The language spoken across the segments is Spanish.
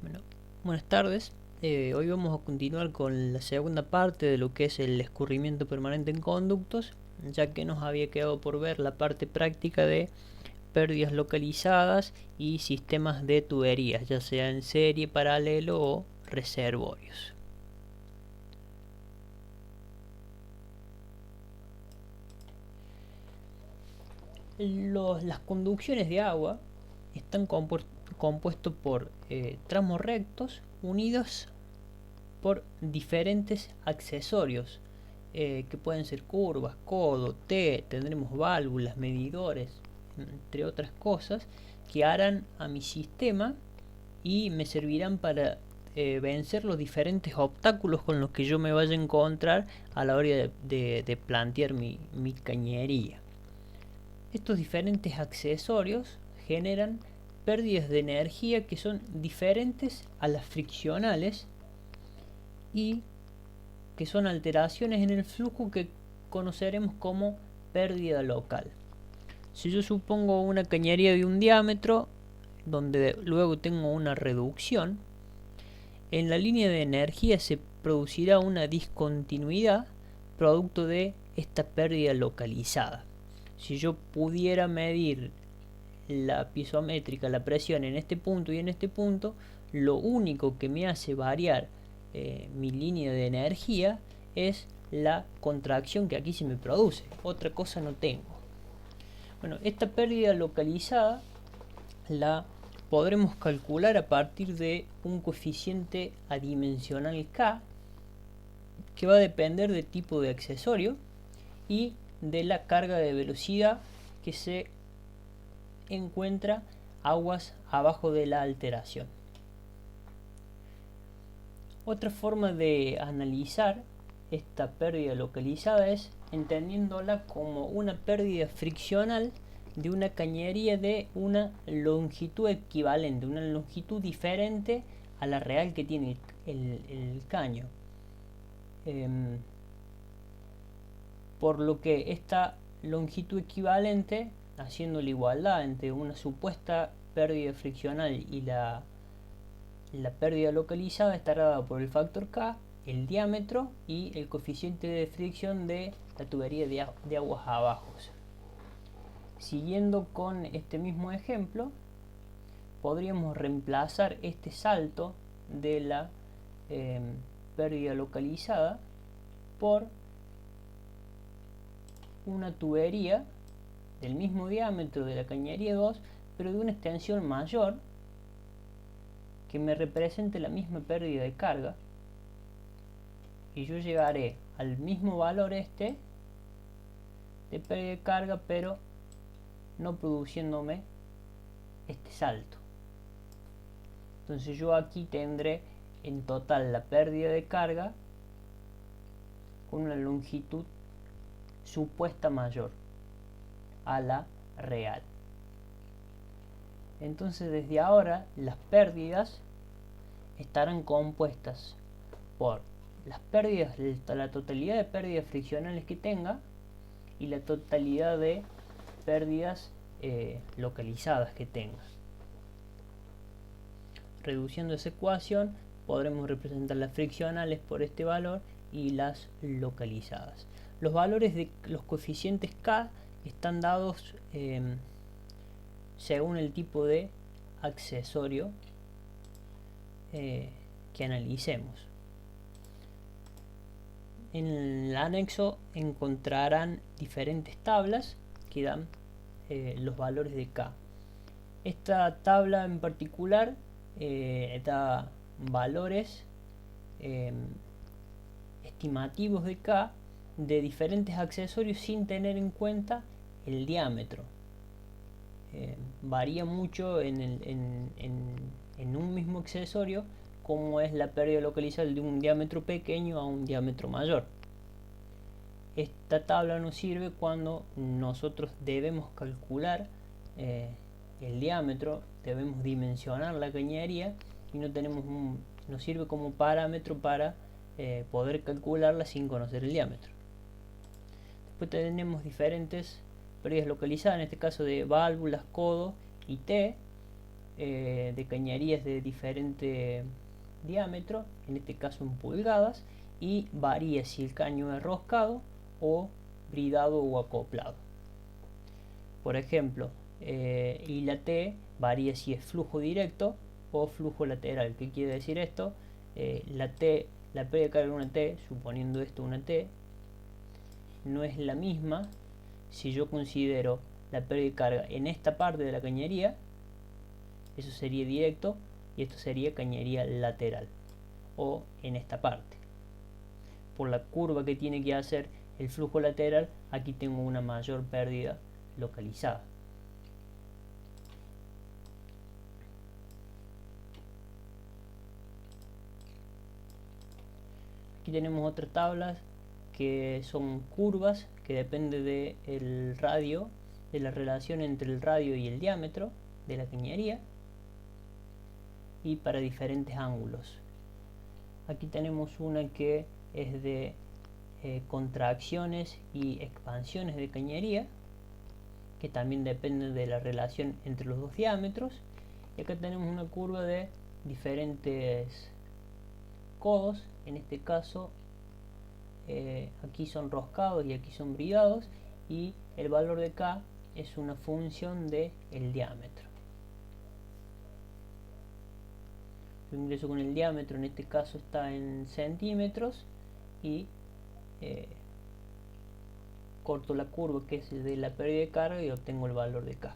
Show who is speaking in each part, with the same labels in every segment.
Speaker 1: Bueno, buenas tardes. Hoy vamos a continuar con la segunda parte de lo que es el escurrimiento permanente en conductos, ya que nos había quedado por ver la parte práctica de pérdidas localizadas y sistemas de tuberías, ya sea en serie, paralelo o reservorios. Las conducciones de agua están compuestos por tramos rectos unidos por diferentes accesorios que pueden ser curvas, codo, T, tendremos válvulas, medidores, entre otras cosas que harán a mi sistema y me servirán para vencer los diferentes obstáculos con los que yo me vaya a encontrar a la hora de plantear mi cañería. Estos diferentes accesorios generan pérdidas de energía que son diferentes a las friccionales y que son alteraciones en el flujo que conoceremos como pérdida local. Si yo supongo una cañería de un diámetro, donde luego tengo una reducción, en la línea de energía se producirá una discontinuidad producto de esta pérdida localizada. Si yo pudiera medir la piezométrica, la presión en este punto y en este punto, lo único que me hace variar mi línea de energía es la contracción que aquí se me produce. Otra cosa no tengo. Bueno, esta pérdida localizada la podremos calcular a partir de un coeficiente adimensional K que va a depender del tipo de accesorio y de la carga de velocidad que se encuentra aguas abajo de la alteración. Otra forma de analizar esta pérdida localizada es entendiéndola como una pérdida friccional de una cañería de una longitud equivalente, una longitud diferente a la real que tiene el caño. Por lo que esta longitud equivalente, haciendo la igualdad entre una supuesta pérdida friccional y la pérdida localizada, estará dada por el factor K, el diámetro y el coeficiente de fricción de la tubería de aguas abajo. Siguiendo con este mismo ejemplo, podríamos reemplazar este salto de la pérdida localizada por una tubería del mismo diámetro de la cañería 2, pero de una extensión mayor, que me represente la misma pérdida de carga, y yo llegaré al mismo valor de pérdida de carga, pero no produciéndome este salto. Entonces yo aquí tendré en total la pérdida de carga con una longitud supuesta mayor a la real. Entonces desde ahora las pérdidas estarán compuestas por las pérdidas, la totalidad de pérdidas friccionales que tenga y la totalidad de pérdidas localizadas que tenga. Reduciendo esa ecuación podremos representar las friccionales por este valor y las localizadas. Los valores de los coeficientes K están dados según el tipo de accesorio que analicemos. En el anexo encontrarán diferentes tablas que dan los valores de K. Esta tabla en particular da valores estimativos de K de diferentes accesorios sin tener en cuenta el diámetro. Varía mucho en un mismo accesorio como es la pérdida localizada de un diámetro pequeño a un diámetro mayor. Esta tabla nos sirve cuando nosotros debemos calcular el diámetro, debemos dimensionar la cañería y nos sirve como parámetro para poder calcularla sin conocer el diámetro. Después tenemos diferentes pérdidas localizadas, en este caso de válvulas, codo y T, de cañerías de diferente diámetro, en este caso en pulgadas, y varía si el caño es roscado o bridado o acoplado. Por ejemplo, y la T varía si es flujo directo o flujo lateral. ¿Qué quiere decir esto? La pérdida de carga de una T, suponiendo esto una T, no es la misma si yo considero la pérdida de carga en esta parte de la cañería, eso sería directo, y esto sería cañería lateral, o en esta parte. Por la curva que tiene que hacer el flujo lateral, aquí tengo una mayor pérdida localizada. Aquí tenemos otras tablas que son curvas, que depende del radio, de la relación entre el radio y el diámetro de la cañería, y para diferentes ángulos. Aquí tenemos una que es de contracciones y expansiones de cañería, que también depende de la relación entre los dos diámetros. Y acá tenemos una curva de diferentes codos, en este caso aquí son roscados y aquí son bridados, y el valor de K es una función del diámetro. Yo ingreso con el diámetro, en este caso está en centímetros, y corto la curva que es de la pérdida de carga y obtengo el valor de K.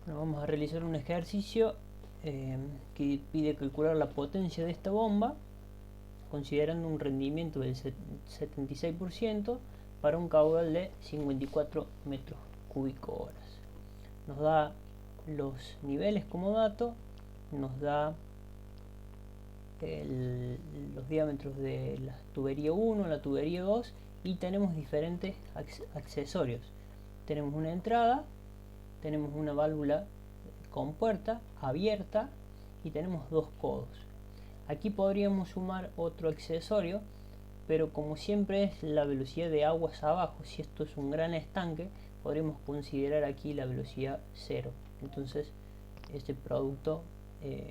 Speaker 1: Bueno, vamos a realizar un ejercicio que pide calcular la potencia de esta bomba considerando un rendimiento del 76% para un caudal de 54 metros cúbicos horas. Nos da los niveles como dato, nos da los diámetros de la tubería 1, la tubería 2, y tenemos diferentes accesorios. Tenemos una entrada, tenemos una válvula compuerta abierta y tenemos dos codos. Aquí podríamos sumar otro accesorio, pero como siempre es la velocidad de aguas abajo, si esto es un gran estanque, podríamos considerar aquí la velocidad 0. Entonces este producto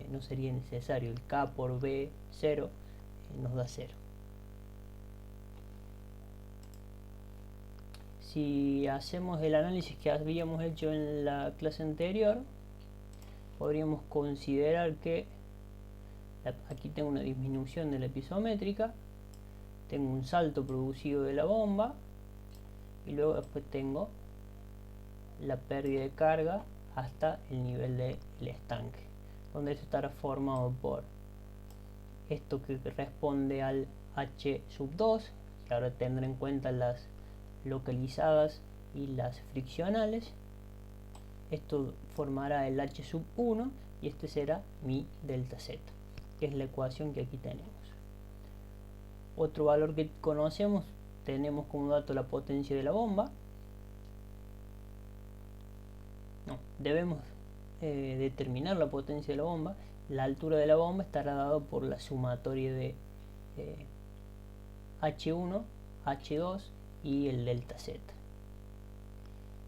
Speaker 1: no sería necesario. El K por B 0 nos da 0. Si hacemos el análisis que habíamos hecho en la clase anterior, podríamos considerar que aquí tengo una disminución de la pisométrica, tengo un salto producido de la bomba, y luego después tengo la pérdida de carga hasta el nivel del estanque, donde esto estará formado por esto que responde al H sub 2, que ahora tendré en cuenta las localizadas y las friccionales. Esto formará el H sub 1 y este será mi delta Z, que es la ecuación que aquí tenemos. Otro valor que conocemos, tenemos como dato la potencia de la bomba. No, debemos determinar la potencia de la bomba. La altura de la bomba estará dado por la sumatoria de H1, H2 y el delta Z.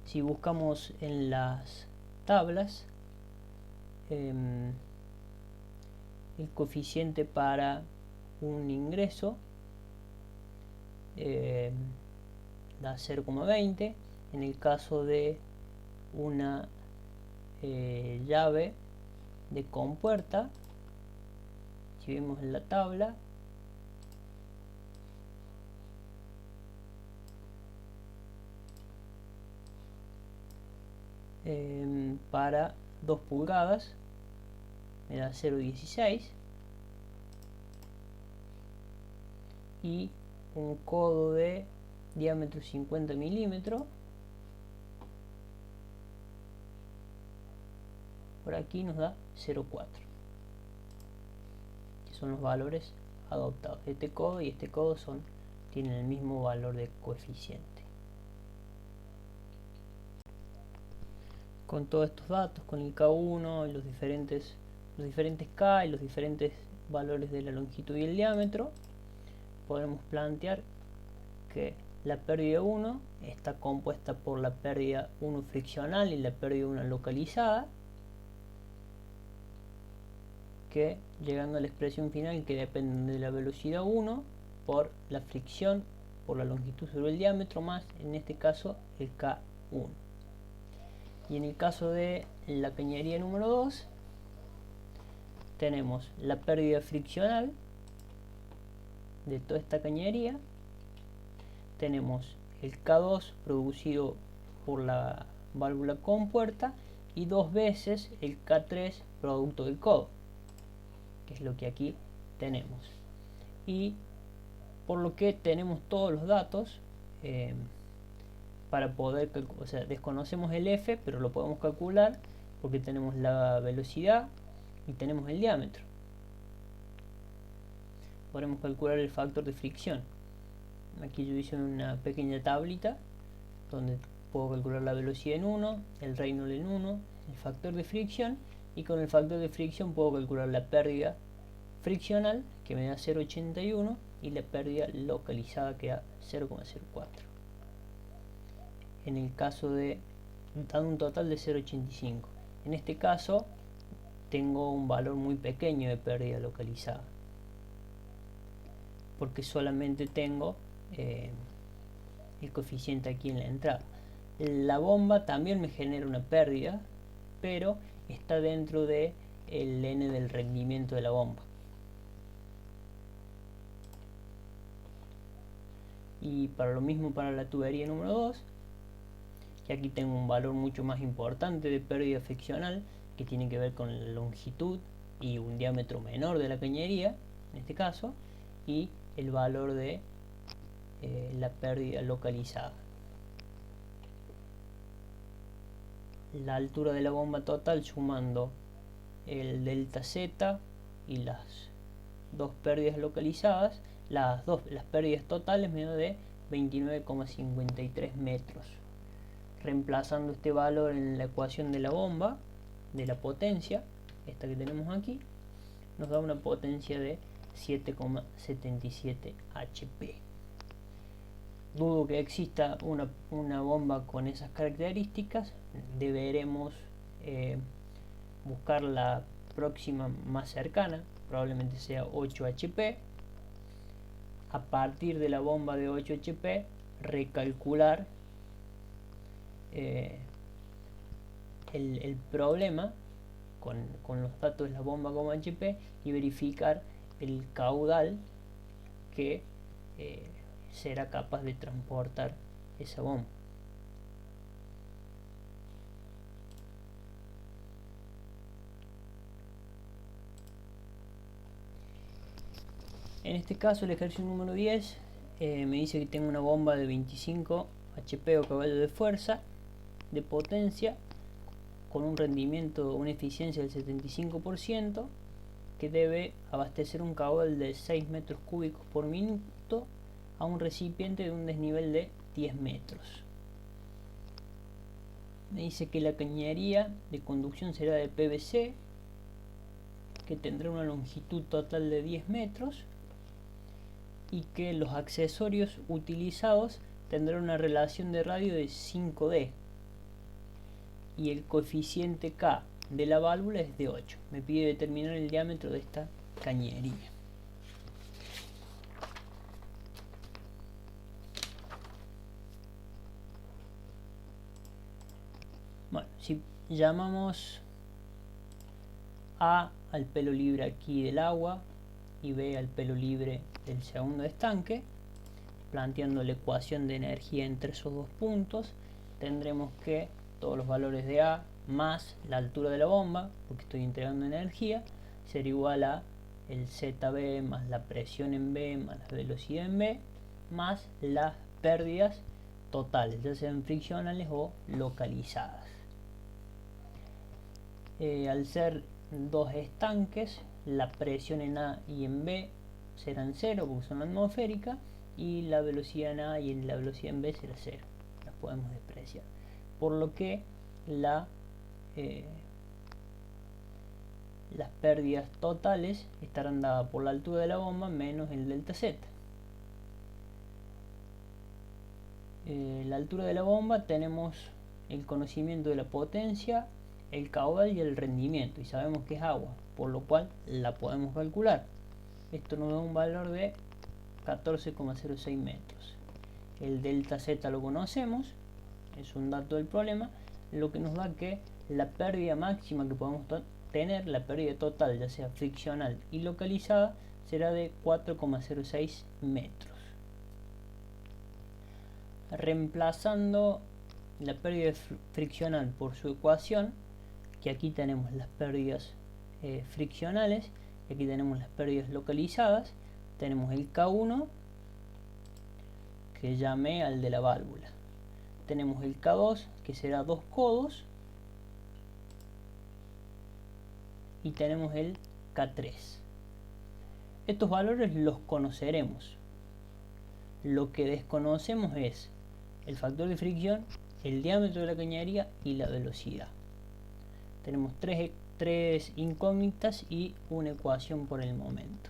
Speaker 1: Si buscamos en las tablas el coeficiente para un ingreso da 0,20. En el caso de una llave de compuerta, si vemos en la tabla, para 2 pulgadas me da 0,16, y un codo de diámetro 50 milímetros por aquí nos da 0,4, que son los valores adoptados. Este codo y este codo tienen el mismo valor de coeficiente. Con todos estos datos, con el K1, los diferentes K y los diferentes valores de la longitud y el diámetro, podemos plantear que La pérdida 1 está compuesta por la pérdida 1 friccional y la pérdida 1 localizada, que llegando a la expresión final, que depende de la velocidad 1 por la fricción por la longitud sobre el diámetro más, en este caso, el K1. Y en el caso de la cañería número 2 tenemos la pérdida friccional de toda esta cañería, tenemos el K2 producido por la válvula compuerta y 2 veces el K3 producto del codo, que es lo que aquí tenemos. Y por lo que tenemos todos los datos para poder calcular, o sea, desconocemos el F, pero lo podemos calcular porque tenemos la velocidad y tenemos el diámetro. Podremos calcular el factor de fricción. Aquí yo hice una pequeña tablita donde puedo calcular la velocidad en 1, el Reynolds en 1, el factor de fricción, y con el factor de fricción puedo calcular la pérdida friccional, que me da 0,81, y la pérdida localizada, que da 0,04. En el caso de dando un total de 0,85. En este caso tengo un valor muy pequeño de pérdida localizada, porque solamente tengo el coeficiente aquí en la entrada. La bomba también me genera una pérdida, pero está dentro de el n del rendimiento de la bomba. Y para lo mismo para la tubería número 2, que aquí tengo un valor mucho más importante de pérdida friccional, que tiene que ver con la longitud y un diámetro menor de la cañería, en este caso, y el valor de la pérdida localizada. La altura de la bomba total sumando el delta Z y las dos pérdidas localizadas, las pérdidas totales me da de 29,53 metros. Reemplazando este valor en la ecuación de la bomba, de la potencia, esta que tenemos aquí, nos da una potencia de 7,77 HP. Dudo que exista una bomba con esas características. Deberemos buscar la próxima más cercana, probablemente sea 8 HP. A partir de la bomba de 8 HP, recalcular el problema con los datos de la bomba como HP y verificar el caudal que será capaz de transportar esa bomba. En este caso el ejercicio número 10 me dice que tengo una bomba de 25 HP o caballos de fuerza, de potencia, con un rendimiento, una eficiencia del 75%, que debe abastecer un caudal de 6 metros cúbicos por minuto a un recipiente de un desnivel de 10 metros. Me dice que la cañería de conducción será de PVC, que tendrá una longitud total de 10 metros y que los accesorios utilizados tendrán una relación de radio de 5D y el coeficiente K de la válvula es de 8. Me pide determinar el diámetro de esta cañería. Bueno, si llamamos A al pelo libre aquí del agua y B al pelo libre del segundo estanque, planteando la ecuación de energía entre esos dos puntos, tendremos que todos los valores de A más la altura de la bomba, porque estoy entregando energía, será igual a el ZB más la presión en B más la velocidad en B más las pérdidas totales, ya sean friccionales o localizadas. Al ser dos estanques, la presión en A y en B serán 0 porque son atmosféricas, y la velocidad en A y la velocidad en B será 0, las podemos despreciar, por lo que las pérdidas totales estarán dadas por la altura de la bomba menos el delta Z. la altura de la bomba tenemos el conocimiento de la potencia, el caudal y el rendimiento, y sabemos que es agua, por lo cual la podemos calcular. Esto nos da un valor de 14,06 metros. El delta Z lo conocemos, es un dato del problema, lo que nos da que la pérdida máxima que podemos tener, la pérdida total, ya sea friccional y localizada, será de 4,06 metros. Reemplazando la pérdida friccional por su ecuación, que aquí tenemos las pérdidas friccionales y aquí tenemos las pérdidas localizadas, tenemos el K1 que llamé al de la válvula, tenemos el K2 que será 2 codos y tenemos el K3. Estos valores los conoceremos. Lo que desconocemos es el factor de fricción, el diámetro de la cañería y la velocidad. Tenemos tres incógnitas y una ecuación por el momento.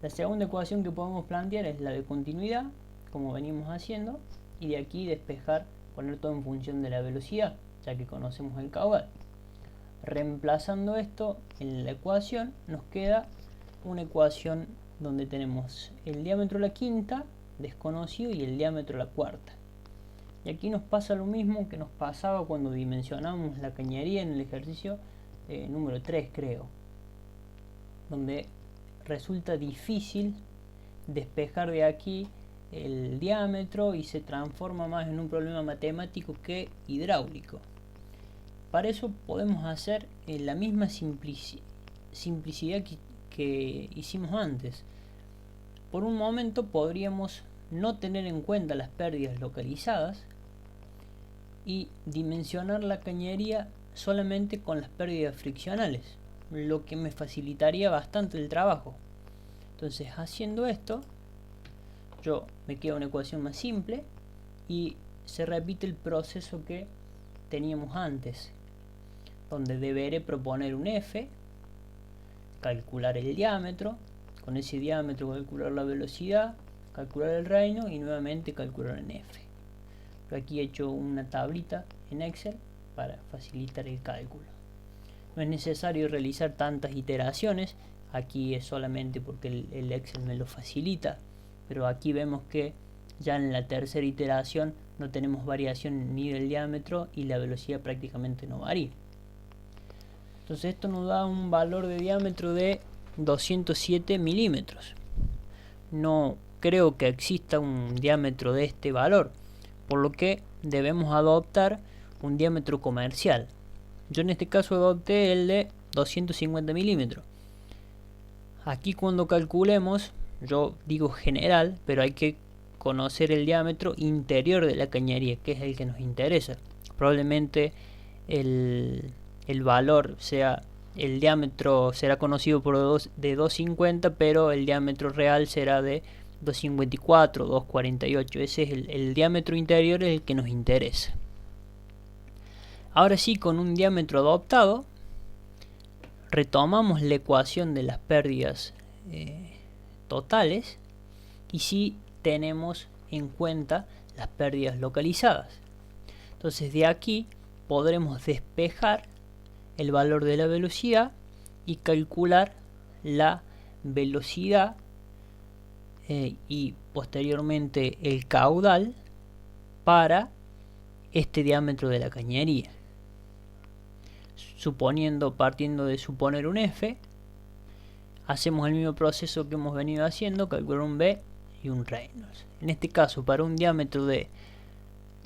Speaker 1: La segunda ecuación que podemos plantear es la de continuidad, como venimos haciendo, y de aquí despejar, poner todo en función de la velocidad, ya que conocemos el caudal. Reemplazando esto en la ecuación, nos queda una ecuación donde tenemos el diámetro a la quinta desconocido y el diámetro a la cuarta. Y aquí nos pasa lo mismo que nos pasaba cuando dimensionamos la cañería en el ejercicio número 3, creo, donde resulta difícil despejar de aquí el diámetro y se transforma más en un problema matemático que hidráulico. Para eso podemos hacer la misma simplicidad que hicimos antes. Por un momento podríamos no tener en cuenta las pérdidas localizadas y dimensionar la cañería solamente con las pérdidas friccionales, lo que me facilitaría bastante el trabajo. Entonces, haciendo esto, yo me queda una ecuación más simple y se repite el proceso que teníamos antes, donde deberé proponer un F, calcular el diámetro, con ese diámetro calcular la velocidad, calcular el reino y nuevamente calcular en F. Pero aquí he hecho una tablita en Excel para facilitar el cálculo. No es necesario realizar tantas iteraciones, aquí es solamente porque el Excel me lo facilita, pero aquí vemos que ya en la tercera iteración no tenemos variación ni del diámetro y la velocidad prácticamente no varía. Entonces esto nos da un valor de diámetro de 207 milímetros. No creo que exista un diámetro de este valor, por lo que debemos adoptar un diámetro comercial. Yo en este caso adopté el de 250 milímetros. Aquí cuando calculemos, yo digo general, pero hay que conocer el diámetro interior de la cañería, que es el que nos interesa. Probablemente el valor sea, el diámetro será conocido por de 250, pero el diámetro real será de 254, 248. Ese es el diámetro interior, el que nos interesa. Ahora sí, con un diámetro adoptado, retomamos la ecuación de las pérdidas totales y sí tenemos en cuenta las pérdidas localizadas. Entonces de aquí podremos despejar el valor de la velocidad y calcular la velocidad y posteriormente el caudal para este diámetro de la cañería. Partiendo de suponer un F, hacemos el mismo proceso que hemos venido haciendo, calcular un B y un Reynolds. En este caso, para un diámetro de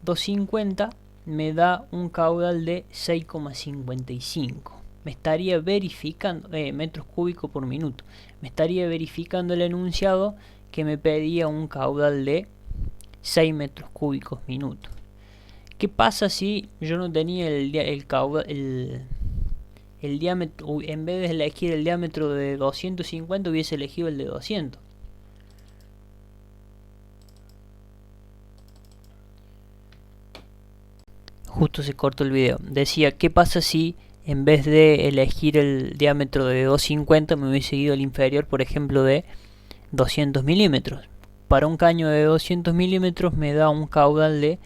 Speaker 1: 250 me da un caudal de 6,55. Me estaría verificando metros cúbicos por minuto. Me estaría verificando el enunciado que me pedía un caudal de 6 metros cúbicos minuto. ¿Qué pasa si yo no tenía el caudal, el diámetro, en vez de elegir el diámetro de 250 hubiese elegido el de 200? Justo se cortó el video. Decía, ¿qué pasa si en vez de elegir el diámetro de 250 me hubiese ido el inferior, por ejemplo, de 200 milímetros? para un caño de 200 milímetros me da un caudal de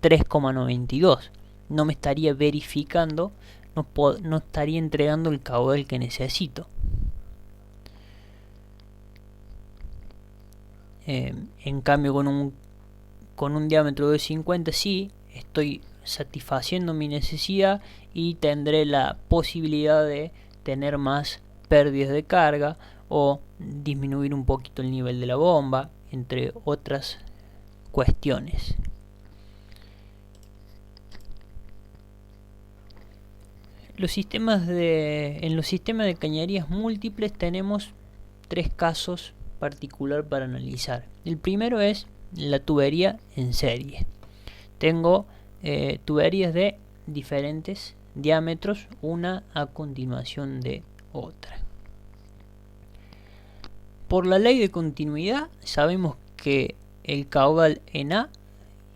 Speaker 1: 3,92. No me estaría verificando, no estaría entregando el caudal que necesito. En cambio con un diámetro de 50 sí estoy satisfaciendo mi necesidad y tendré la posibilidad de tener más pérdidas de carga o disminuir un poquito el nivel de la bomba, entre otras cuestiones. En los sistemas de cañerías múltiples tenemos tres casos particular para analizar. El primero es la tubería en serie. Tengo tuberías de diferentes diámetros, una a continuación de otra. Por la ley de continuidad sabemos que el caudal en A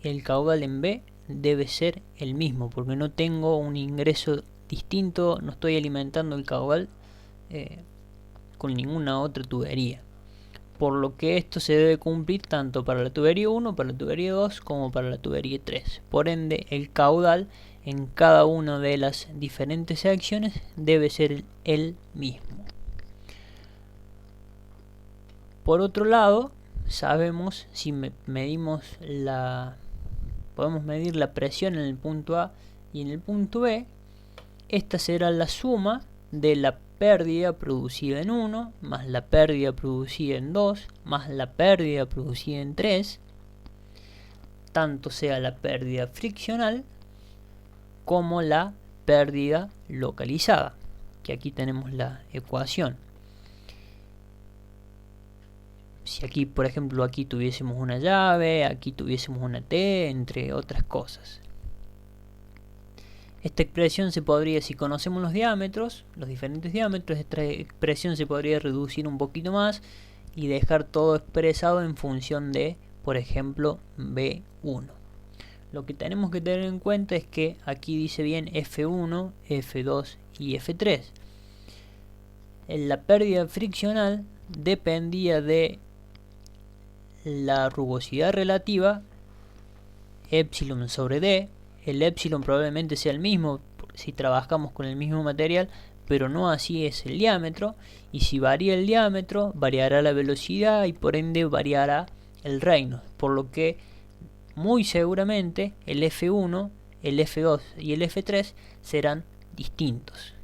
Speaker 1: y el caudal en B debe ser el mismo, porque no tengo un ingreso distinto, no estoy alimentando el caudal con ninguna otra tubería. Por lo que esto se debe cumplir tanto para la tubería 1, para la tubería 2 como para la tubería 3. Por ende, el caudal en cada una de las diferentes secciones debe ser el mismo. Por otro lado, sabemos si podemos medir la presión en el punto A y en el punto B. Esta será la suma de la pérdida producida en 1 más la pérdida producida en 2 más la pérdida producida en 3, tanto sea la pérdida friccional como la pérdida localizada, que aquí tenemos la ecuación. Si aquí, por ejemplo, aquí tuviésemos una llave, aquí tuviésemos una T, entre otras cosas. Esta expresión se podría, si conocemos los diámetros, los diferentes diámetros, esta expresión se podría reducir un poquito más y dejar todo expresado en función de, por ejemplo, B1. Lo que tenemos que tener en cuenta es que aquí dice bien F1, F2 y F3. La pérdida friccional dependía de la rugosidad relativa, epsilon sobre D. El epsilon probablemente sea el mismo si trabajamos con el mismo material, pero no así es el diámetro, y si varía el diámetro variará la velocidad y por ende variará el Reynolds, por lo que muy seguramente el F1, el F2 y el F3 serán distintos.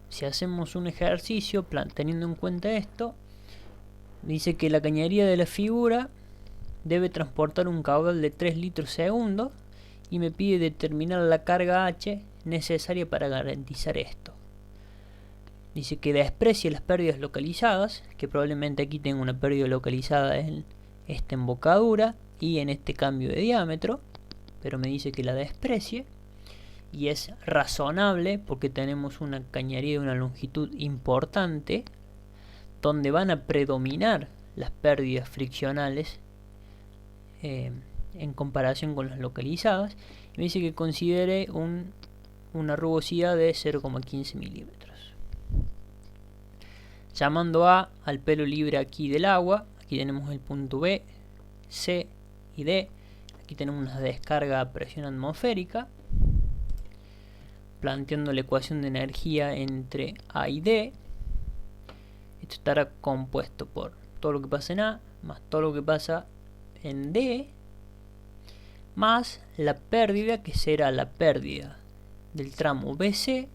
Speaker 1: Si hacemos un ejercicio teniendo en cuenta esto, dice que la cañería de la figura debe transportar un caudal de 3 litros segundo y me pide determinar la carga H necesaria para garantizar esto. Dice que desprecie las pérdidas localizadas, que probablemente aquí tengo una pérdida localizada en esta embocadura y en este cambio de diámetro, pero me dice que la desprecie, y es razonable porque tenemos una cañería de una longitud importante donde van a predominar las pérdidas friccionales en comparación con las localizadas. Y me dice que considere una rugosidad de 0,15 milímetros. Llamando al pelo libre aquí del agua, aquí tenemos el punto B, C y D. Aquí tenemos una descarga a presión atmosférica, planteando la ecuación de energía entre A y D. Esto estará compuesto por todo lo que pasa en A más todo lo que pasa en D, más la pérdida, que será la pérdida del tramo BC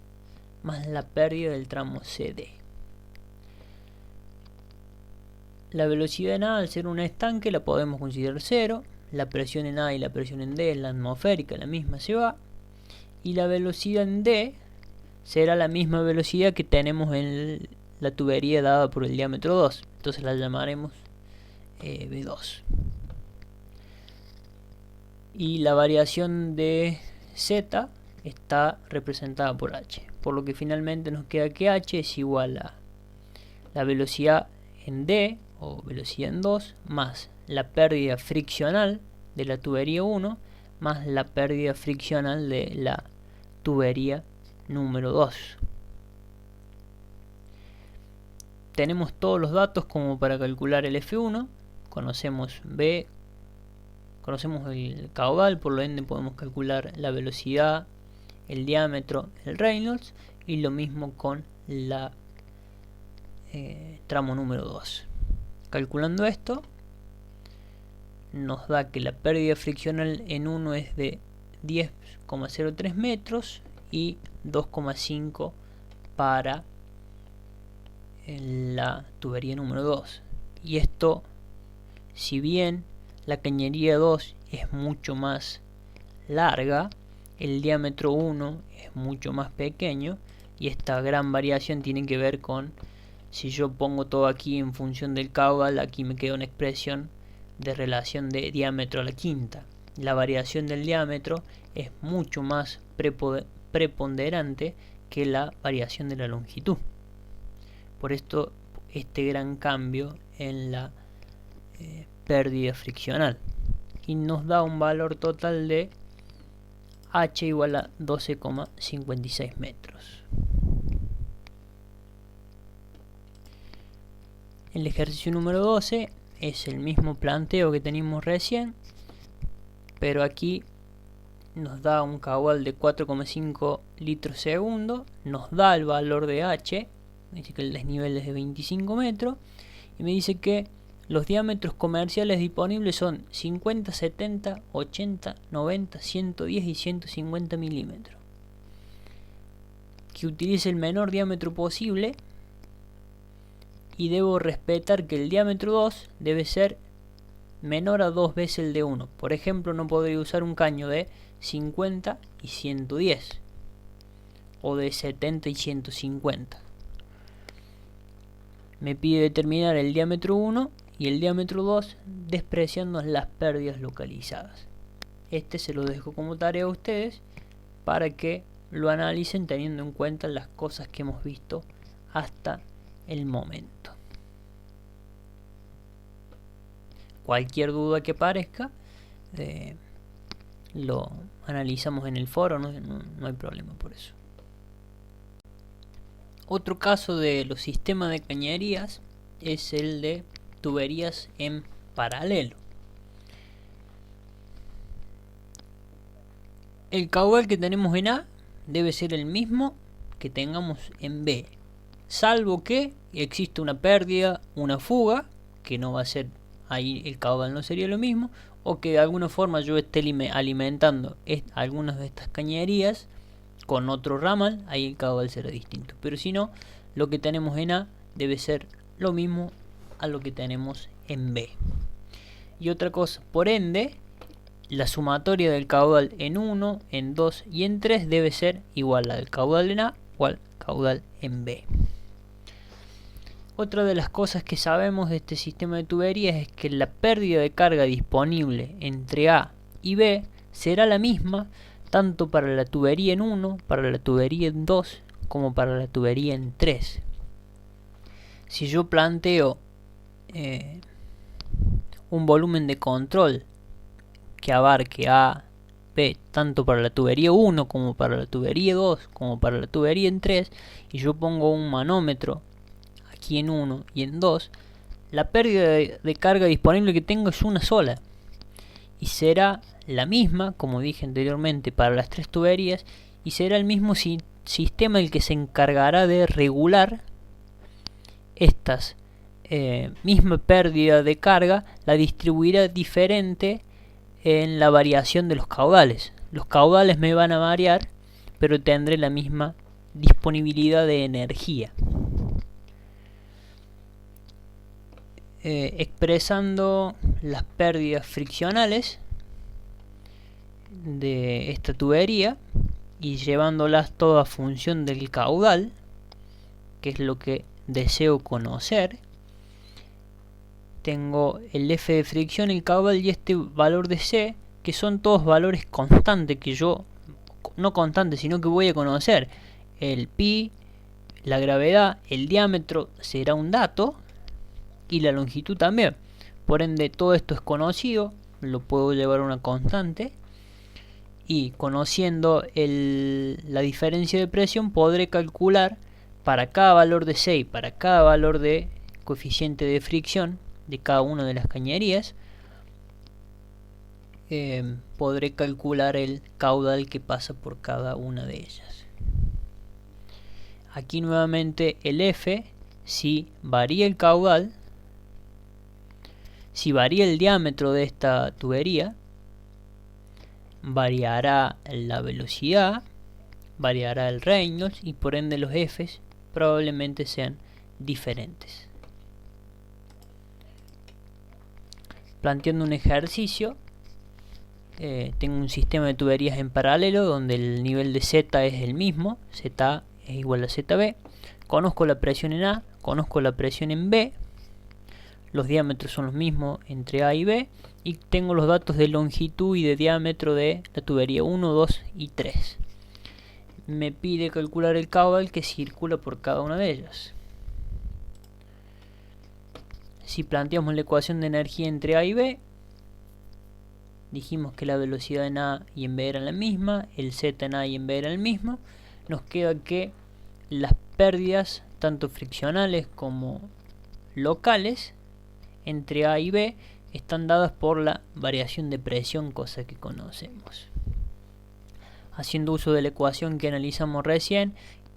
Speaker 1: más la pérdida del tramo CD. La velocidad en A, al ser un estanque, la podemos considerar 0. La presión en A y la presión en D, la atmosférica, la misma se va. Y la velocidad en D será la misma velocidad que tenemos en la tubería dada por el diámetro 2. Entonces la llamaremos B2. Y la variación de Z está representada por H, por lo que finalmente nos queda que H es igual a la velocidad en D o velocidad en 2 más la pérdida friccional de la tubería 1 más la pérdida friccional de la tubería número 2. tenemos todos los datos como para calcular el F1. Conocemos B, conocemos el caudal, por lo ende podemos calcular la velocidad, el diámetro, el Reynolds, y lo mismo con la tramo número 2. Calculando esto nos da que la pérdida friccional en 1 es de 10,03 metros y 2,5 para la tubería número 2. Y esto, si bien la cañería 2 es mucho más larga, el diámetro 1 es mucho más pequeño, y esta gran variación tiene que ver con, si yo pongo todo aquí en función del caudal, aquí me queda una expresión de relación de diámetro a la quinta. La variación del diámetro es mucho más preponderante que la variación de la longitud. Por esto, este gran cambio en la pérdida friccional, y nos da un valor total de H igual a 12,56 metros. El ejercicio número 12 es el mismo planteo que teníamos recién, pero aquí nos da un caudal de 4,5 litros segundo, nos da el valor de H, me dice que el desnivel es de 25 metros, y me dice que los diámetros comerciales disponibles son 50, 70, 80, 90, 110 y 150 milímetros. Que utilice el menor diámetro posible, y debo respetar que el diámetro 2 debe ser menor a 2 veces el de 1. Por ejemplo, no podría usar un caño de 50 y 110, o de 70 y 150. Me pide determinar el diámetro 1 y el diámetro 2 despreciando las pérdidas localizadas. Este se lo dejo como tarea a ustedes para que lo analicen teniendo en cuenta las cosas que hemos visto hasta el momento. Cualquier duda que aparezca, lo analizamos en el foro, no hay problema por eso. Otro caso de los sistemas de cañerías es el de tuberías en paralelo. El caudal que tenemos en A debe ser el mismo que tengamos en B, salvo que existe una pérdida, una fuga, que no va a ser, ahí el caudal no sería lo mismo, o que de alguna forma yo esté alimentando algunas de estas cañerías con otro ramal, ahí el caudal será distinto. Pero si no, lo que tenemos en A debe ser lo mismo a lo que tenemos en B. Y otra cosa, por ende, la sumatoria del caudal en 1, en 2 y en 3 debe ser igual al caudal en A o al caudal en B. Otra de las cosas que sabemos de este sistema de tuberías es que la pérdida de carga disponible entre A y B será la misma tanto para la tubería en 1, para la tubería en 2, como para la tubería en 3. Si yo planteo un volumen de control que abarque A, B, tanto para la tubería 1 como para la tubería 2 como para la tubería en 3, y yo pongo un manómetro aquí en 1 y en 2, la pérdida de carga disponible que tengo es una sola, y será la misma, como dije anteriormente, para las tres tuberías, y será el mismo sistema el que se encargará de regular estas misma pérdida de carga, la distribuirá diferente en la variación de los caudales. Los caudales me van a variar, pero tendré la misma disponibilidad de energía. Expresando las pérdidas friccionales de esta tubería y llevándolas todas a función del caudal, que es lo que deseo conocer, tengo el F de fricción, el caudal y este valor de C, que son todos valores constantes que yo, no constantes, sino que voy a conocer. El pi, la gravedad, el diámetro será un dato y la longitud también. Por ende, todo esto es conocido, lo puedo llevar a una constante, y conociendo la diferencia de presión podré calcular para cada valor de C y para cada valor de coeficiente de fricción de cada una de las cañerías, podré calcular el caudal que pasa por cada una de ellas. Aquí nuevamente el F, si varía el caudal, si varía el diámetro de esta tubería, variará la velocidad, variará el Reynolds y por ende los Fs probablemente sean diferentes. Planteando un ejercicio, tengo un sistema de tuberías en paralelo donde el nivel de Z es el mismo, ZA es igual a ZB. Conozco la presión en A, conozco la presión en B, los diámetros son los mismos entre A y B y tengo los datos de longitud y de diámetro de la tubería 1, 2 y 3. Me pide calcular el caudal que circula por cada una de ellas. Si planteamos la ecuación de energía entre A y B, dijimos que la velocidad en A y en B era la misma, el Z en A y en B era el mismo. Nos queda que las pérdidas, tanto friccionales como locales, entre A y B, están dadas por la variación de presión, cosa que conocemos. Haciendo uso de la ecuación que analizamos recién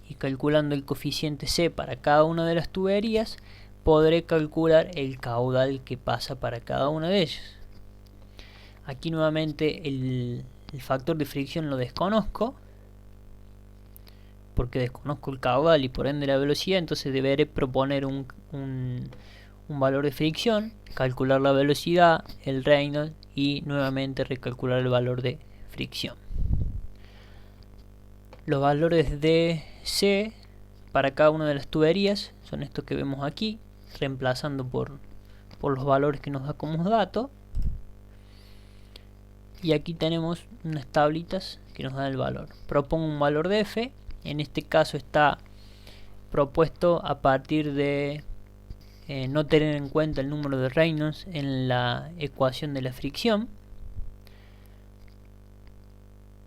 Speaker 1: y calculando el coeficiente C para cada una de las tuberías, podré calcular el caudal que pasa para cada una de ellas. Aquí nuevamente el factor de fricción lo desconozco, porque desconozco el caudal y por ende la velocidad, entonces deberé proponer un valor de fricción, calcular la velocidad, el Reynolds y nuevamente recalcular el valor de fricción. Los valores de C para cada una de las tuberías son estos que vemos aquí, reemplazando por los valores que nos da como dato. Y aquí tenemos unas tablitas que nos dan el valor. Propongo un valor de F, en este caso está propuesto a partir de no tener en cuenta el número de Reynolds en la ecuación de la fricción.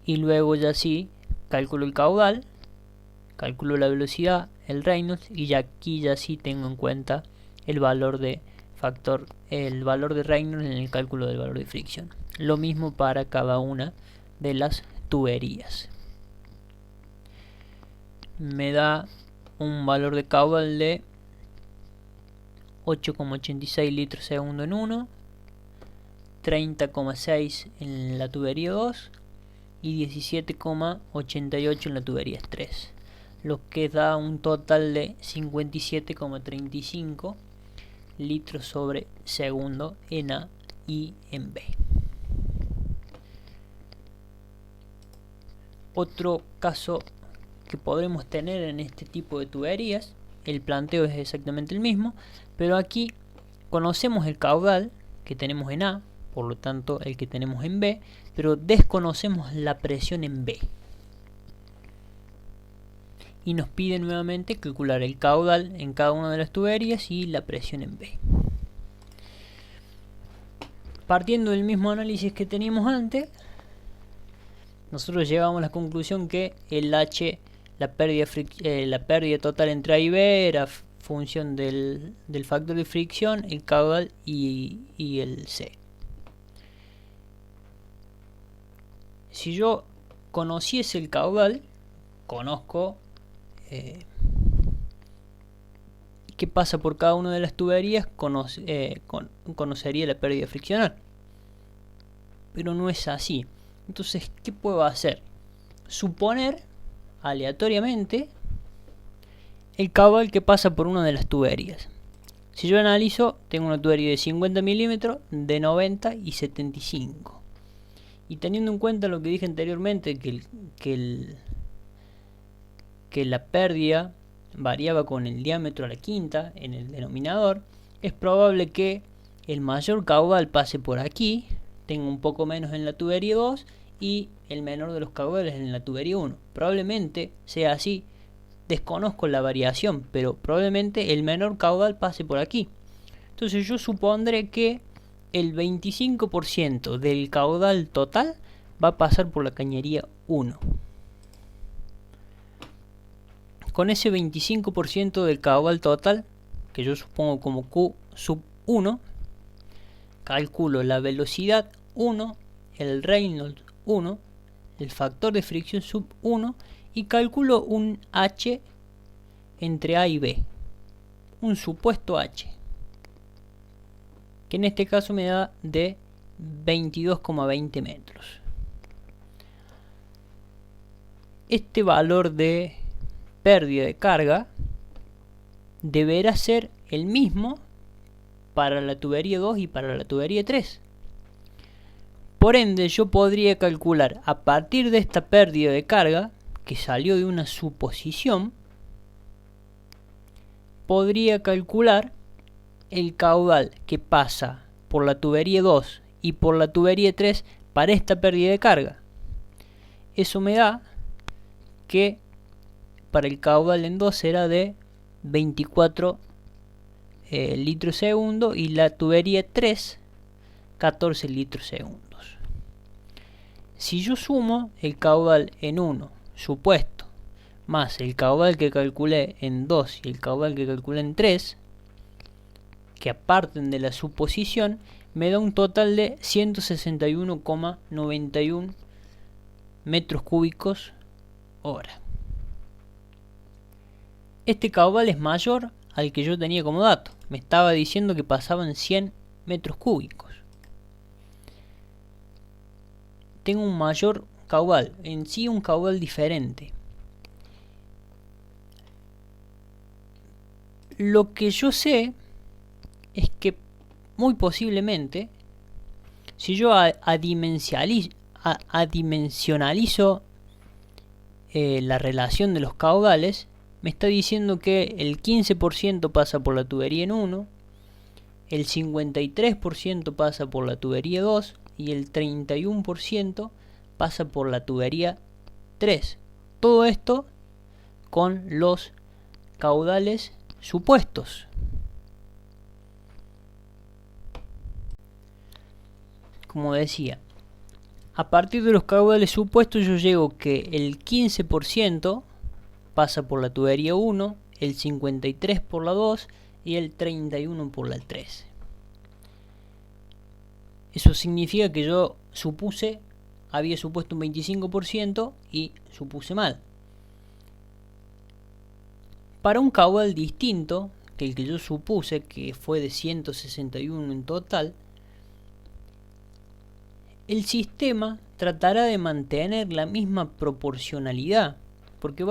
Speaker 1: Y luego ya sí calculo el caudal, calculo la velocidad, el Reynolds y ya aquí ya sí tengo en cuenta el valor de factor, el valor de Reynolds en el cálculo del valor de fricción. Lo mismo para cada una de las tuberías. Me da un valor de caudal de 8,86 litros segundo en 1, 30,6 en la tubería 2 y 17,88 en la tubería 3, lo que da un total de 57,35 litros sobre segundo en A y en B. Otro caso que podremos tener en este tipo de tuberías, el planteo es exactamente el mismo, pero aquí conocemos el caudal que tenemos en A, por lo tanto el que tenemos en B, pero desconocemos la presión en B. Y nos pide nuevamente calcular el caudal en cada una de las tuberías y la presión en B. Partiendo del mismo análisis que teníamos antes, nosotros llegamos a la conclusión que el H, la pérdida total entre A y B era función del factor de fricción, el caudal y el C. Si yo conociese el caudal, conozco qué pasa por cada una de las tuberías, conocería la pérdida friccional. Pero no es así. Entonces, ¿qué puedo hacer? Suponer aleatoriamente el caudal que pasa por una de las tuberías. Si yo analizo, tengo una tubería de 50 milímetros, de 90 y 75. Y teniendo en cuenta lo que dije anteriormente, que la pérdida variaba con el diámetro a la quinta en el denominador, es probable que el mayor caudal pase por aquí, tengo un poco menos en la tubería 2 y el menor de los caudales en la tubería 1. Probablemente sea así, desconozco la variación, pero probablemente el menor caudal pase por aquí. Entonces yo supondré que el 25% del caudal total va a pasar por la cañería 1. con ese 25% del caudal total, que yo supongo como Q sub 1, calculo la velocidad 1, el Reynolds 1, el factor de fricción sub 1 y calculo un H entre A y B, un supuesto H, que en este caso me da de 22,20 metros. Este valor de pérdida de carga deberá ser el mismo para la tubería 2 y para la tubería 3. Por ende, yo podría calcular a partir de esta pérdida de carga, que salió de una suposición, podría calcular el caudal que pasa por la tubería 2 y por la tubería 3 para esta pérdida de carga. Eso me da que para el caudal en 2 será de 24 litros segundo y la tubería 3 14 litros segundos. Si yo sumo el caudal en 1 supuesto más el caudal que calculé en 2 y el caudal que calculé en 3, que aparten de la suposición, me da un total de 161,91 metros cúbicos hora. Este caudal es mayor al que yo tenía como dato. Me estaba diciendo que pasaban 100 metros cúbicos. Tengo un mayor caudal, en sí un caudal diferente. Lo que yo sé es que muy posiblemente, si yo adimensionalizo la relación de los caudales, me está diciendo que el 15% pasa por la tubería en 1, el 53% pasa por la tubería 2 y el 31% pasa por la tubería 3. Todo esto con los caudales supuestos. Como decía, a partir de los caudales supuestos yo llego que el 15% pasa por la tubería 1, el 53% por la 2 y el 31% por la 3. Eso significa que yo había supuesto un 25% y supuse mal. Para un caudal distinto que el que yo supuse, que fue de 161 en total, el sistema tratará de mantener la misma proporcionalidad, porque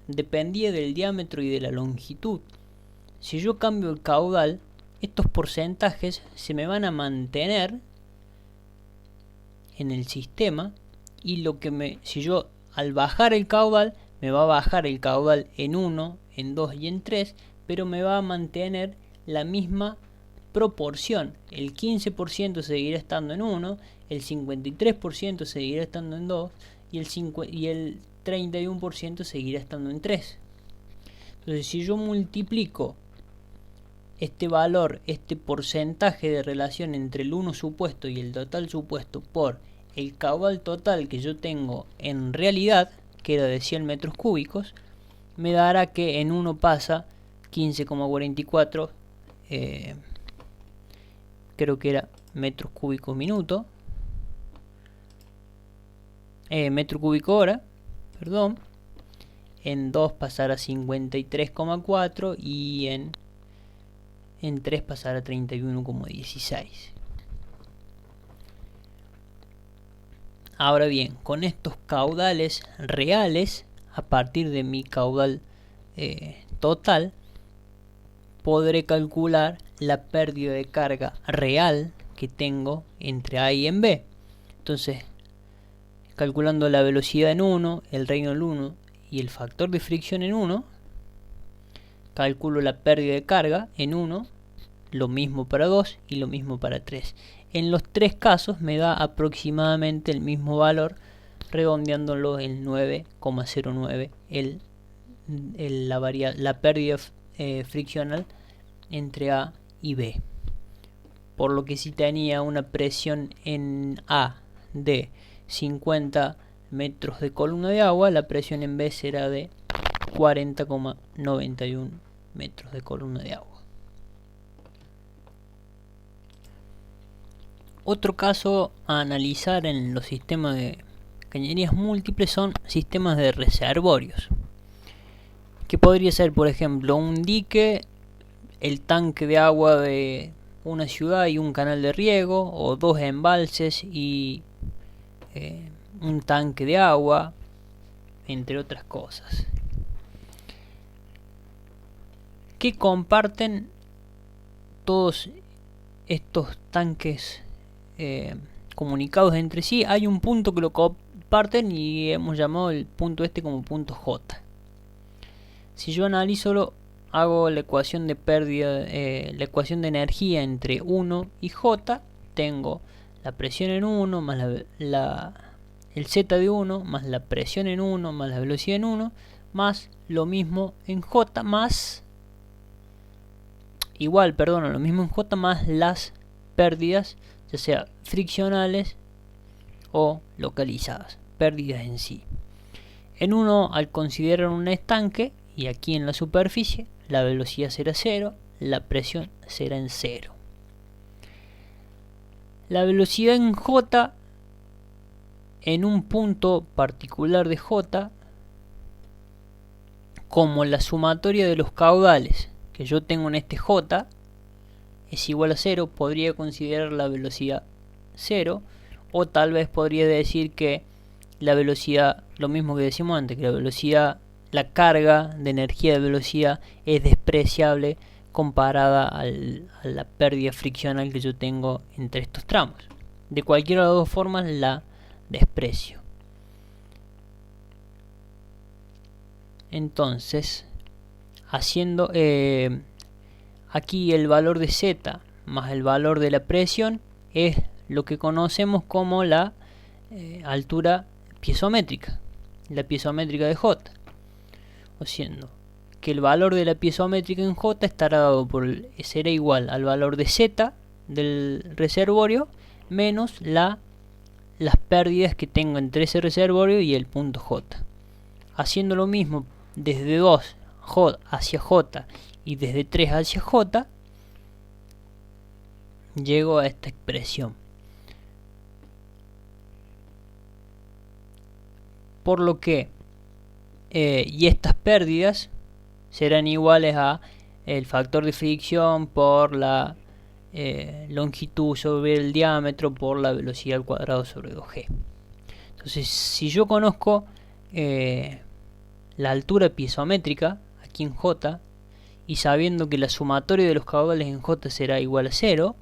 Speaker 1: dependía del diámetro y de la longitud. Si yo cambio el caudal, estos porcentajes se me van a mantener en el sistema, y si yo al bajar el caudal, me va a bajar el caudal en 1, en 2 y en 3, pero me va a mantener la misma proporción. El 15% seguirá estando en 1, el 53% seguirá estando en 2 y el 31% seguirá estando en 3. Entonces, si yo multiplico este valor, este porcentaje de relación entre el 1 supuesto y el total supuesto por el caudal total que yo tengo en realidad, que era de 100 metros cúbicos, me dará que en 1 pasa 15,44 creo que era metros cúbicos minuto, metro cúbico hora, perdón. En 2 pasará a 53,4 y en 3 pasará a 31,16. Ahora bien, con estos caudales reales, a partir de mi caudal total, podré calcular la pérdida de carga real que tengo entre A y en B. Entonces, calculando la velocidad en 1, el Reynolds 1 y el factor de fricción en 1, calculo la pérdida de carga en 1, lo mismo para 2 y lo mismo para 3. En los tres casos me da aproximadamente el mismo valor, redondeándolo en 9,09 la pérdida friccional entre A y B. Por lo que si tenía una presión en A de 50 metros de columna de agua, la presión en B será de 40,91 metros de columna de agua. Otro caso a analizar en los sistemas de cañerías múltiples son sistemas de reservorios, que podría ser, por ejemplo, un dique, el tanque de agua de una ciudad y un canal de riego, o dos embalses y un tanque de agua, entre otras cosas. ¿Qué comparten todos estos tanques comunicados entre sí? Hay un punto que lo comparten y hemos llamado el punto este como punto J. Si yo analizo, hago la ecuación de pérdida, la ecuación de energía entre 1 y J, tengo la presión en 1 más el Z de 1 más la presión en 1 más la velocidad en 1 más lo mismo en J más lo mismo en J más las pérdidas, ya sea friccionales o localizadas, pérdidas en sí. En 1, al considerar un estanque, y aquí en la superficie, la velocidad será 0, la presión será en 0. La velocidad en J, en un punto particular de J, como la sumatoria de los caudales que yo tengo en este J es igual a 0, podría considerar la velocidad 0, o tal vez podría decir que la velocidad, lo mismo que decimos antes, que la velocidad, la carga de energía de velocidad es despreciable comparada a la pérdida friccional que yo tengo entre estos tramos. De cualquiera de las dos formas la desprecio. Entonces, haciendo aquí el valor de Z más el valor de la presión es lo que conocemos como la altura piezométrica, la piezométrica de J, o siendo que el valor de la piezométrica en J estará dado será igual al valor de Z del reservorio menos las pérdidas que tengo entre ese reservorio y el punto J. Haciendo lo mismo desde 2 hacia J y desde 3 hacia J, llego a esta expresión. Por lo que y estas pérdidas serán iguales a el factor de fricción por la longitud sobre el diámetro por la velocidad al cuadrado sobre 2g. Entonces, si yo conozco la altura piezométrica aquí en J, y sabiendo que la sumatoria de los caudales en J será igual a 0,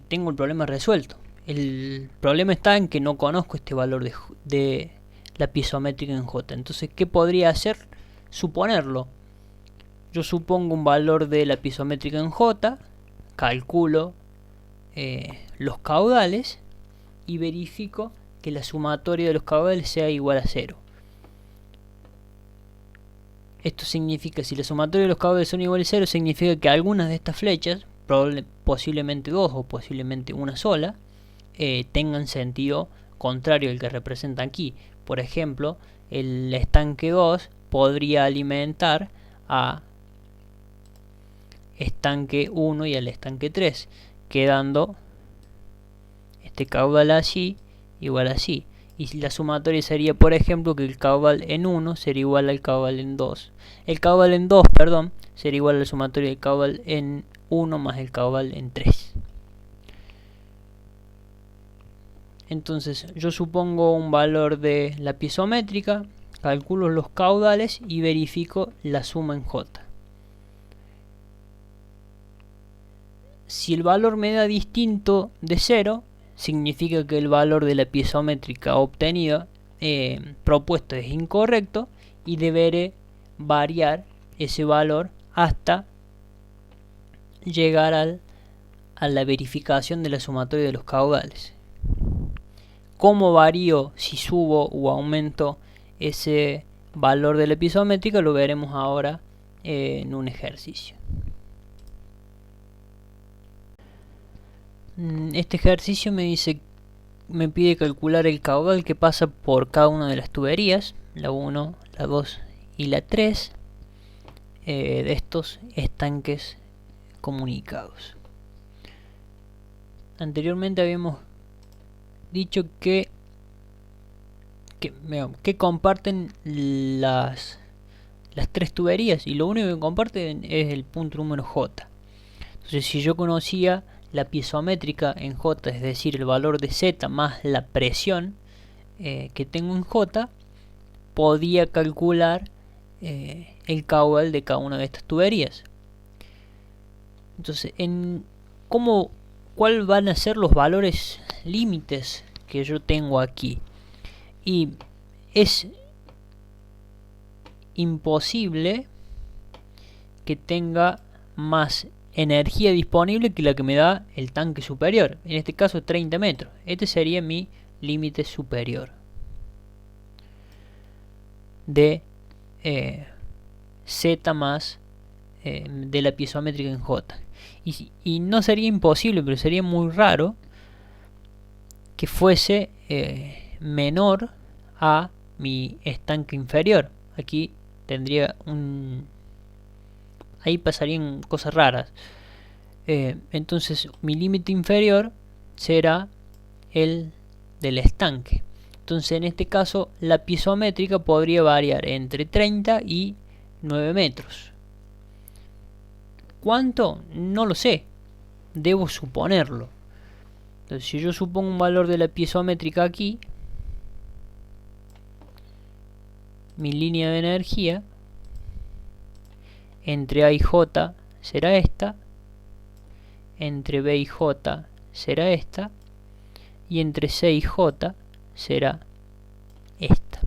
Speaker 1: tengo el problema resuelto. El problema está en que no conozco este valor de la piezométrica en J. Entonces, ¿qué podría hacer? Suponerlo. Yo supongo un valor de la piezométrica en J, calculo los caudales y verifico que la sumatoria de los caudales sea igual a 0. Esto significa, si la sumatoria de los caudales son iguales a 0, significa que algunas de estas flechas, posiblemente dos o posiblemente una sola, tengan sentido contrario al que representa aquí. Por ejemplo, el estanque 2 podría alimentar a estanque 1 y al estanque 3, quedando este caudal así igual así. Y la sumatoria sería, por ejemplo, que el caudal en 1 sería igual al caudal en 2. El caudal en 2, perdón, sería igual a la sumatoria del caudal en 1 más el caudal en 3. Entonces, yo supongo un valor de la piezométrica, calculo los caudales y verifico la suma en J. Si el valor me da distinto de 0, significa que el valor de la piezométrica obtenida propuesto es incorrecto y deberé variar ese valor hasta llegar a la verificación de la sumatoria de los caudales. ¿Cómo varío si subo o aumento ese valor de la piezométrica? Lo veremos ahora en un ejercicio. Este ejercicio me pide calcular el caudal que pasa por cada una de las tuberías. la 1, la 2 y la 3 de estos estanques comunicados. Anteriormente habíamos dicho que comparten las tres tuberías, y lo único que comparten es el punto número J. Entonces, si yo conocía la piezométrica en J, es decir, el valor de Z más la presión que tengo en J, podía calcular el caudal de cada una de estas tuberías. Entonces, ¿cuál van a ser los valores límites que yo tengo aquí? Y es imposible que tenga más energía disponible que la que me da el tanque superior, en este caso 30 metros. Este sería mi límite superior de Z más de la piezométrica en J. Y no sería imposible, pero sería muy raro que fuese menor a mi estanque inferior. Aquí tendría ahí pasarían cosas raras. Entonces mi límite inferior será el del estanque. Entonces, en este caso, la piezométrica podría variar entre 30 y 9 metros. ¿Cuánto? No lo sé. Debo suponerlo. Entonces, si yo supongo un valor de la piezométrica aquí, mi línea de energía entre A y J será esta, entre B y J será esta, y entre C y J será esta.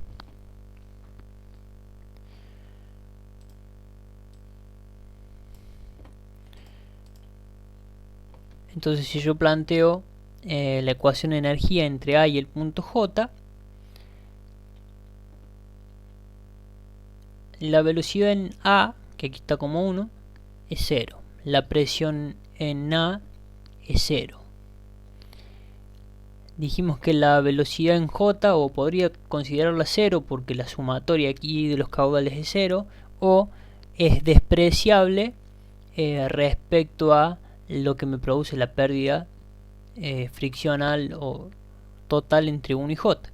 Speaker 1: Entonces, si yo planteo la ecuación de energía entre A y el punto J, la velocidad en A, que aquí está como 1, es 0. La presión en A es 0. Dijimos que la velocidad en J, o podría considerarla 0 porque la sumatoria aquí de los caudales es 0, o es despreciable respecto a lo que me produce la pérdida friccional o total entre 1 y J.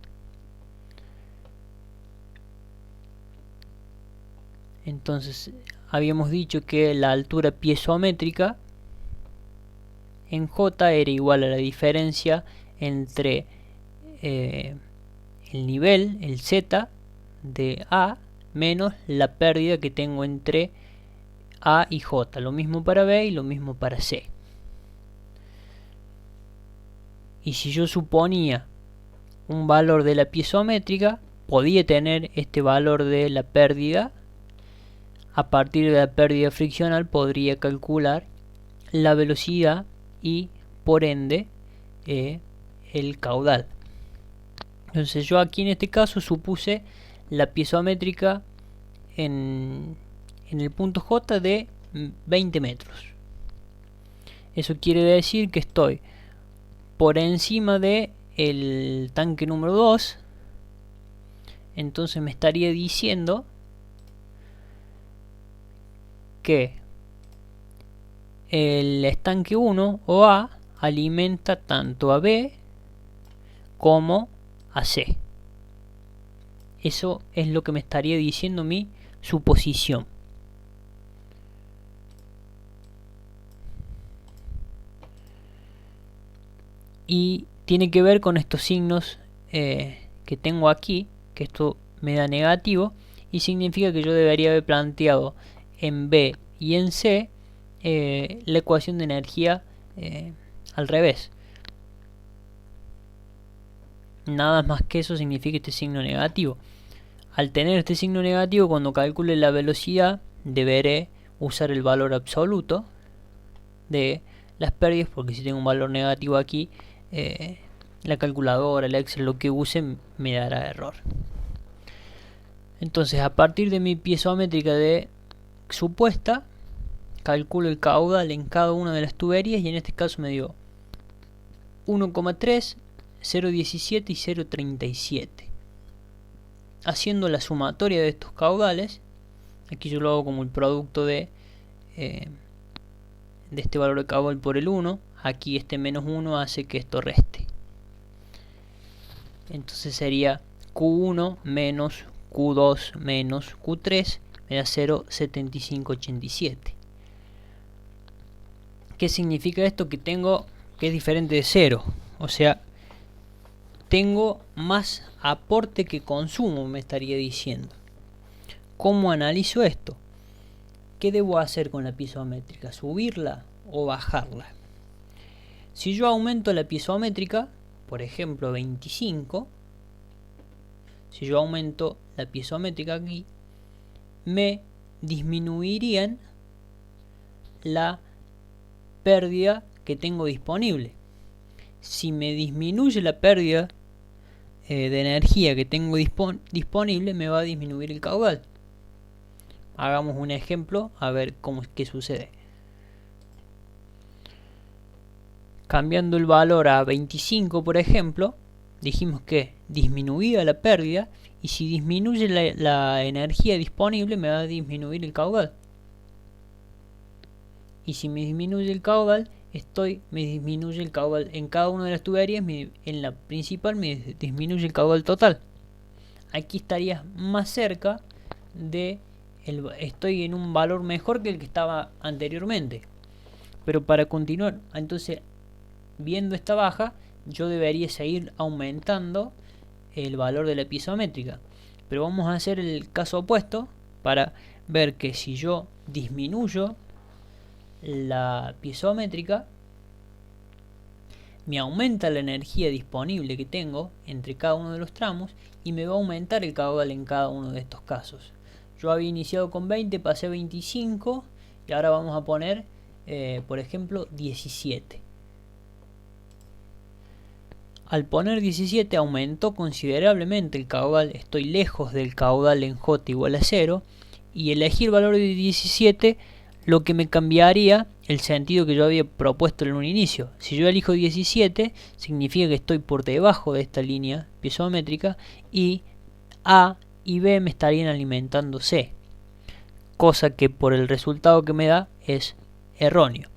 Speaker 1: Entonces, habíamos dicho que la altura piezométrica en J era igual a la diferencia entre el nivel, el Z de A, menos la pérdida que tengo entre A y J. Lo mismo para B y lo mismo para C. Y si yo suponía un valor de la piezométrica, podía tener este valor de la pérdida. A partir de la pérdida friccional podría calcular la velocidad y por ende el caudal. Entonces, yo aquí en este caso supuse la piezométrica en el punto J de 20 metros. Eso quiere decir que estoy por encima de el tanque número 2. Entonces me estaría diciendo que el estanque 1 o A alimenta tanto a B como a C. Eso es lo que me estaría diciendo mi suposición. Y tiene que ver con estos signos que tengo aquí, que esto me da negativo, y significa que yo debería haber planteado en B y en C la ecuación de energía al revés. Nada más que eso significa este signo negativo. Al tener este signo negativo, cuando calcule la velocidad, deberé usar el valor absoluto de las pérdidas, porque si tengo un valor negativo aquí, la calculadora, el Excel, lo que use, me dará error. Entonces, a partir de mi piezométrica de supuesta, calculo el caudal en cada una de las tuberías, y en este caso me dio 1,3, 0,17 y 0,37. haciendo la sumatoria de estos caudales. Aquí yo lo hago como el producto de este valor de caudal por el 1. Aquí este menos 1 hace que esto reste. Entonces sería Q1 menos Q2 menos Q3 me da 0,7587. ¿Qué significa esto? Que es diferente de 0. O sea, tengo más aporte que consumo, me estaría diciendo. ¿Cómo analizo esto? ¿Qué debo hacer con la piezométrica? ¿Subirla o bajarla? Si yo aumento la piezométrica, por ejemplo 25, si yo aumento la piezométrica aquí, me disminuirían la pérdida que tengo disponible. Si me disminuye la pérdida de energía que tengo disponible, me va a disminuir el caudal. Hagamos un ejemplo a ver qué sucede. Cambiando el valor a 25, por ejemplo, dijimos que disminuía la pérdida, y si disminuye la energía disponible, me va a disminuir el caudal. Y si me disminuye el caudal, me disminuye el caudal en cada una de las tuberías. En la principal me disminuye el caudal total. Aquí estaría más cerca estoy en un valor mejor que el que estaba anteriormente. Pero para continuar, entonces, viendo esta baja, yo debería seguir aumentando el valor de la piezométrica. Pero vamos a hacer el caso opuesto para ver que si yo disminuyo la piezométrica, me aumenta la energía disponible que tengo entre cada uno de los tramos y me va a aumentar el caudal en cada uno de estos casos. Yo había iniciado con 20, pasé a 25 y ahora vamos a poner, por ejemplo, 17. Al poner 17 aumentó considerablemente el caudal, estoy lejos del caudal en J igual a 0, y elegir el valor de 17 lo que me cambiaría el sentido que yo había propuesto en un inicio. Si yo elijo 17, significa que estoy por debajo de esta línea piezométrica y A y B me estarían alimentando C, cosa que por el resultado que me da es erróneo.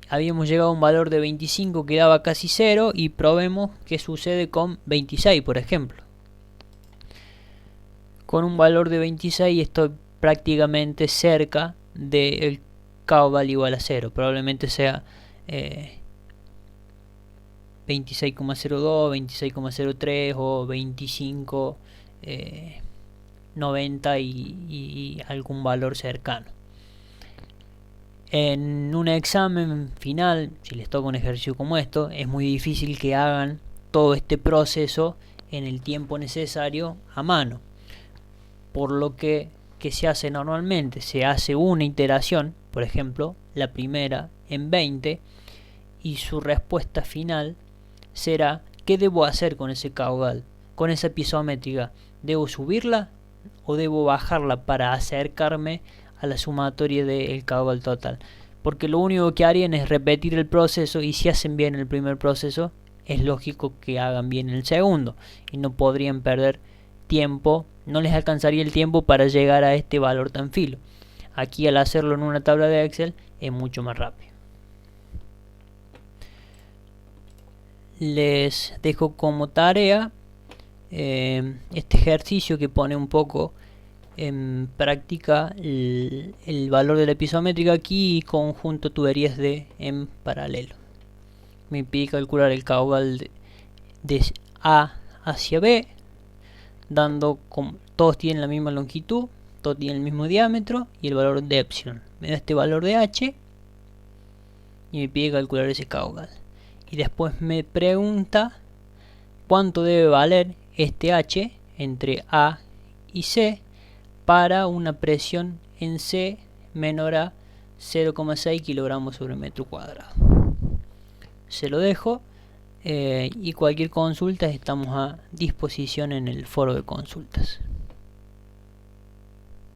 Speaker 1: Habíamos llegado a un valor de 25 que daba casi 0 y probemos qué sucede con 26, por ejemplo. Con un valor de 26 estoy prácticamente cerca del caudal igual a 0. Probablemente sea 26,02, 26,03 o 25,90 y algún valor cercano. En un examen final, si les toca un ejercicio como esto, es muy difícil que hagan todo este proceso en el tiempo necesario a mano. Por lo que se hace normalmente, se hace una iteración, por ejemplo, la primera en 20, y su respuesta final será: ¿qué debo hacer con ese caudal, con esa piezométrica? ¿Debo subirla o debo bajarla para acercarme a la sumatoria del caudal total? Porque lo único que harían es repetir el proceso, y si hacen bien el primer proceso, es lógico que hagan bien el segundo, y no podrían perder tiempo, no les alcanzaría el tiempo para llegar a este valor tan filo. Aquí, al hacerlo en una tabla de Excel, es mucho más rápido. Les dejo como tarea este ejercicio que pone un poco en práctica el valor de la piezométrica aquí y conjunto tuberías en paralelo. Me pide calcular el caudal de A hacia B, dando todos tienen la misma longitud, todos tienen el mismo diámetro y el valor de epsilon. Me da este valor de H y me pide calcular ese caudal. Y después me pregunta cuánto debe valer este H entre A y C para una presión en C menor a 0,6 kilogramos sobre metro cuadrado. Se lo dejo y cualquier consulta estamos a disposición en el foro de consultas.